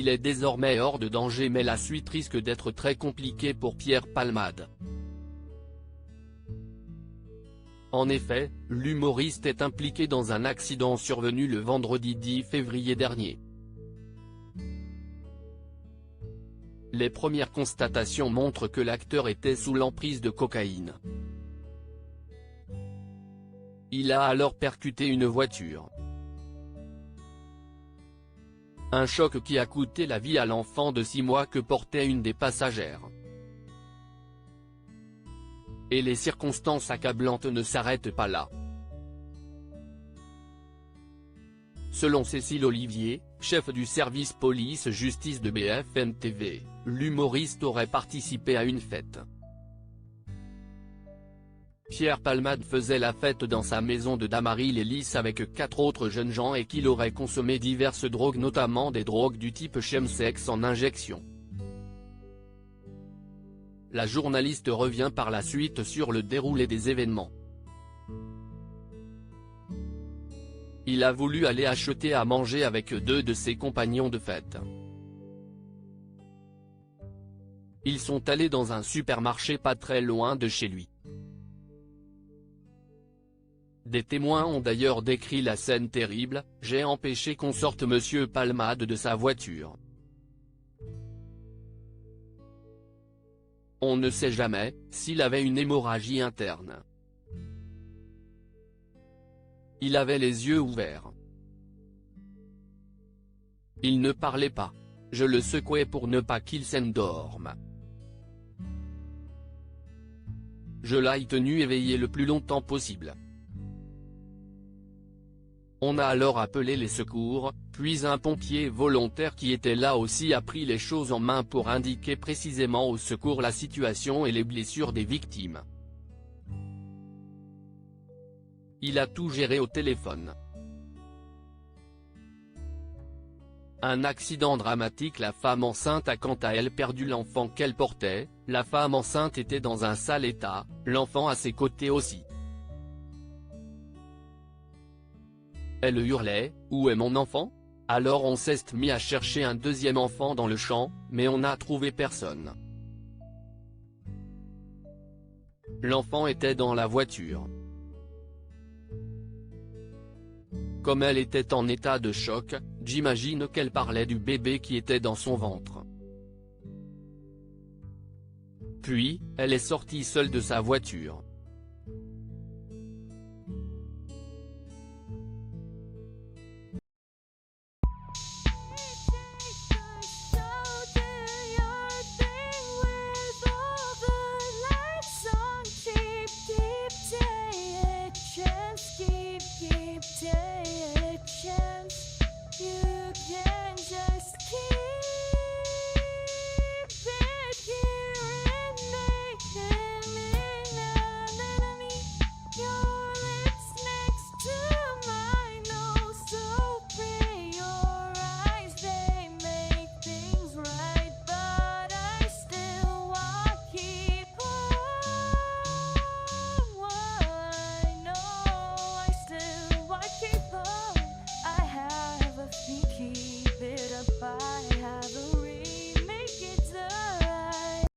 Il est désormais hors de danger, mais la suite risque d'être très compliquée pour Pierre Palmade. En effet, l'humoriste est impliqué dans un accident survenu le vendredi 10 février dernier. Les premières constatations montrent que l'acteur était sous l'emprise de cocaïne. Il a alors percuté une voiture. Un choc qui a coûté la vie à l'enfant de 6 mois que portait une des passagères. Et les circonstances accablantes ne s'arrêtent pas là. Selon Cécile Olivier, chef du service police-justice de BFM TV, l'humoriste aurait participé à une fête. Pierre Palmade faisait la fête dans sa maison de Damary-les-Lys avec 4 autres jeunes gens et qu'il aurait consommé diverses drogues, notamment des drogues du type chemsex en injection. La journaliste revient par la suite sur le déroulé des événements. Il a voulu aller acheter à manger avec 2 de ses compagnons de fête. Ils sont allés dans un supermarché pas très loin de chez lui. Des témoins ont d'ailleurs décrit la scène terrible. « J'ai empêché qu'on sorte monsieur Palmade de sa voiture. On ne sait jamais s'il avait une hémorragie interne. Il avait les yeux ouverts. Il ne parlait pas. Je le secouais pour ne pas qu'il s'endorme. Je l'ai tenu éveillé le plus longtemps possible. On a alors appelé les secours, puis un pompier volontaire qui était là aussi a pris les choses en main pour indiquer précisément au secours la situation et les blessures des victimes. Il a tout géré au téléphone. Un accident dramatique. La femme enceinte a quant à elle perdu l'enfant qu'elle portait. La femme enceinte était dans un sale état, l'enfant à ses côtés aussi. Elle hurlait « Où est mon enfant ?» Alors on s'est mis à chercher un deuxième enfant dans le champ, mais on n'a trouvé personne. L'enfant était dans la voiture. Comme elle était en état de choc, j'imagine qu'elle parlait du bébé qui était dans son ventre. Puis, elle est sortie seule de sa voiture.